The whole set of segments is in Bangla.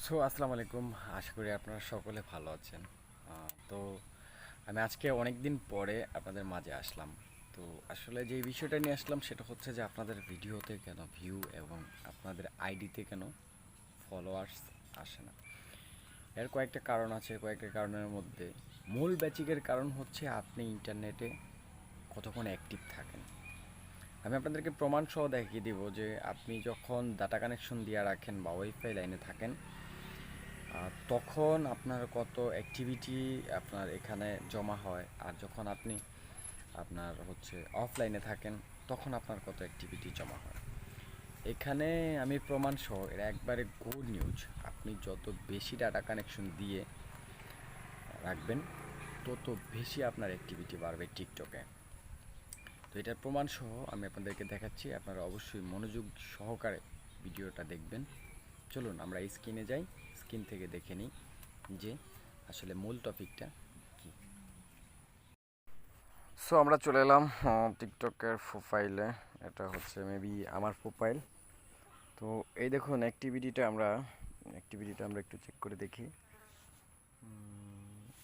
আসসালামু আলাইকুম। আশা করি আপনারা সকলে ভালো আছেন। তো আমি আজকে অনেক দিন পরে আপনাদের মাঝে আসলাম। তো আসলে যে বিষয়টা নিয়ে আসলাম সেটা হচ্ছে যে আপনাদের ভিডিওতে কেন ভিউ এবং আপনাদের আইডিতে কেন ফলোয়ার্স আসে না। এর কয়েকটা কারণ আছে। কয়েকটা কারণের মধ্যে মূল বেচিকের কারণ হচ্ছে আপনি ইন্টারনেটে কতক্ষণ অ্যাক্টিভ থাকেন। আমি আপনাদেরকে প্রমাণ সহ দেখিয়ে দিব যে আপনি যখন ডাটা কানেকশন দিয়ে রাখেন বা ওয়াইফাই লাইনে থাকেন, তখন আপনার কত অ্যাক্টিভিটি আপনার এখানে জমা হয়, আর যখন আপনি আপনার হচ্ছে অফলাইনে থাকেন তখন আপনার কত অ্যাক্টিভিটি জমা হয়। এখানে আমি প্রমাণ সহ, এটা একবারে গুড নিউজ। আপনি যত বেশি ডাটা কানেকশন দিয়ে রাখবেন তত বেশি আপনার অ্যাক্টিভিটি বাড়বে টিকটকে। তো এটার প্রমাণ সহ আমি আপনাদেরকে দেখাচ্ছি, আপনারা অবশ্যই মনোযোগ সহকারে ভিডিওটা দেখবেন। চলুন আমরা স্ক্রিনে যাই, স্ক্রিন থেকে দেখে নিই যে আসলে মূল টপিকটা কি। আমরা চলে এলাম টিকটকের প্রোফাইলে। এটা হচ্ছে মেবি আমার প্রোফাইল। তো এই দেখুন অ্যাক্টিভিটিটা আমরা একটু চেক করে দেখি।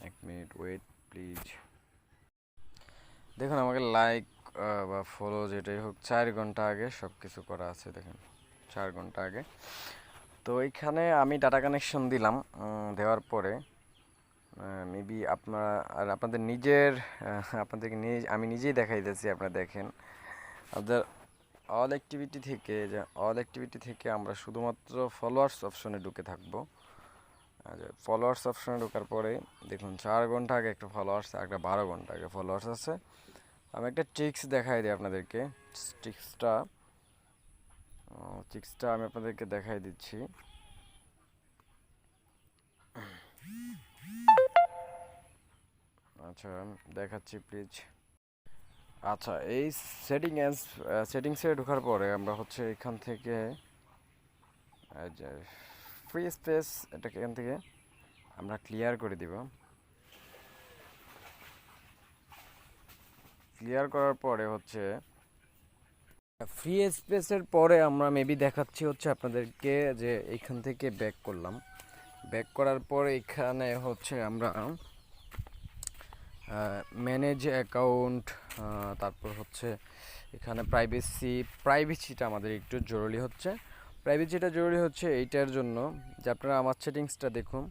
এক মিনিট ওয়েট প্লিজ। দেখুন আমাকে লাইক বা ফলো যেটাই হোক 4 ঘন্টা আগে সব কিছু করা আছে, দেখেন 4 ঘন্টা আগে। তো এইখানে আমি ডাটা কানেকশন দিলাম, দেওয়ার পরে মেবি আপনারা আর আপনাদের নিজের আপনাদেরকে আমি নিজেই দেখাই দিচ্ছি, আপনারা দেখেন আপনাদের অল অ্যাক্টিভিটি থেকে আমরা শুধুমাত্র ফলোয়ার্স অপশনে ঢুকে থাকবো। ফলোয়ার্স অপশনে ঢোকার পরে দেখুন 4 ঘন্টা আগে একটা ফলোয়ার্স, একটা 12 ঘন্টা আগে ফলোয়ার্স আছে। আমি একটা ট্রিক্স দেখাই দিই আপনাদেরকে। ট্রিক্সটা ট্রিক্সটা আমি আপনাদেরকে দেখাই দিচ্ছি। আচ্ছা দেখাচ্ছি প্লিজ। আচ্ছা এই সেটিংসে ঢোকার পরে আমরা হচ্ছে এখান থেকে যে ফ্রি স্পেস, এটাকে এখান থেকে আমরা ক্লিয়ার করে দিব। ক্লিয়ার করার পরে হচ্ছে ফ্রি স্পেসের পরে আমরা মেবি দেখাচ্ছি হচ্ছে আপনাদেরকে যে এইখান থেকে ব্যাক করলাম। ব্যাক করার পরে এখানে হচ্ছে আমরা ম্যানেজ অ্যাকাউন্ট, তারপর হচ্ছে এখানে প্রাইভেসিটা আমাদের একটু জরুরি হচ্ছে। প্রাইভেসিটা জরুরি হচ্ছে এইটার জন্য যে আপনারা আমার সেটিংসটা দেখুন,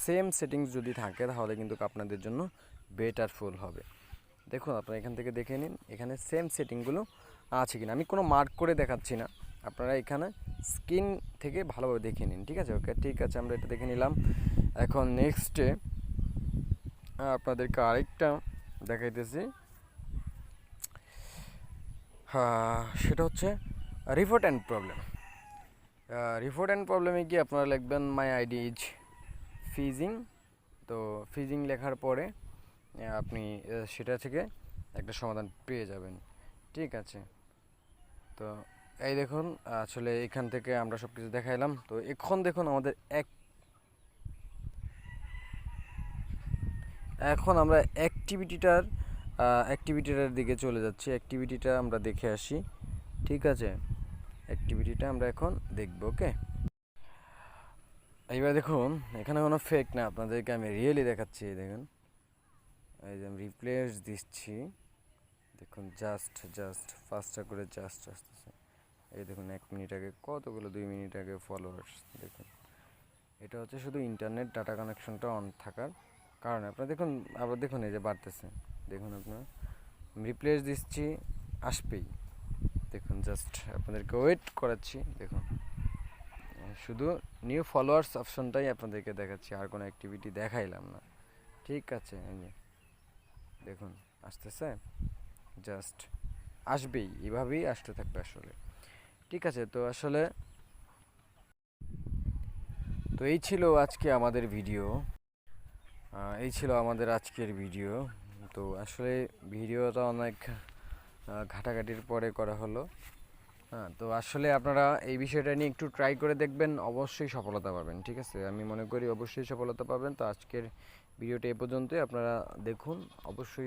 সেম সেটিংস যদি থাকে তাহলে কিন্তু আপনাদের জন্য বেটারফুল হবে। দেখুন আপনারা এখান থেকে দেখে নিন এখানে সেম সেটিংগুলো আছে কিনা। আমি কোনো মার্ক করে দেখাচ্ছি না, আপনারা এখানে স্ক্রিন থেকে ভালোভাবে দেখে নিন। ঠিক আছে, ওকে ঠিক আছে, আমরা এটা দেখে নিলাম। এখন নেক্সটে আপনাদেরকে আরেকটা দেখাইতেছি, সেটা হচ্ছে report and problem. Report and প্রবলেমে গিয়ে আপনারা লিখবেন মাই আইডি ইজ ফিজিং। তো ফিজিং লেখার পরে আপনি সেটা থেকে একটা সমাধান পেয়ে যাবেন। ঠিক আছে, তো এই দেখুন আসলে এখান থেকে আমরা সব কিছু দেখাইলাম। তো এখন দেখুন এখন আমরা অ্যাক্টিভিটিটার দিকে চলে যাচ্ছি। অ্যাক্টিভিটিটা আমরা দেখে আসি। ঠিক আছে, অ্যাক্টিভিটিটা আমরা এখন দেখব। ওকে, এইবার দেখুন এখানে কোনো ফেক না, আপনাদেরকে আমি রিয়েলি দেখাচ্ছি। দেখুন এই যে আমি রিপ্লেস দিচ্ছি, দেখুন জাস্ট ফাস্টটা করে জাস্ট আসতেছে। এই দেখুন 1 মিনিট আগে কতগুলো, 2 মিনিট আগে ফলোয়ার্স দেখুন। এটা হচ্ছে শুধু ইন্টারনেট ডাটা কানেকশনটা অন থাকার কারণে। আপনারা দেখুন, আবার দেখুন এই যে বাড়তেছে। দেখুন আপনার রিপ্লেস দিচ্ছি, আসবেই। দেখুন জাস্ট আপনাদেরকে ওয়েট করাচ্ছি। দেখুন শুধু নিউ ফলোয়ার্স অপশনটাই আপনাদেরকে দেখাচ্ছি, আর কোনো অ্যাক্টিভিটি দেখাইলাম না। ঠিক আছে, এই যে দেখুন আসতেছে, জাস্ট আসবেই, এভাবেই আসতে থাকবে আসলে। ঠিক আছে, তো আসলে তো এই ছিল আজকে আমাদের ভিডিও। এই ছিল আমাদের আজকের ভিডিও। তো আসলে ভিডিওটা অনেক ঘাটাঘাটির পরে করা হলো। হ্যাঁ, তো আসলে আপনারা এই বিষয়টা নিয়ে একটু ট্রাই করে দেখবেন, অবশ্যই সফলতা পাবেন। ঠিক আছে, আমি মনে করি অবশ্যই সফলতা পাবেন। তো আজকের ভিডিওটা এ পর্যন্তই, আপনারা দেখুন অবশ্যই।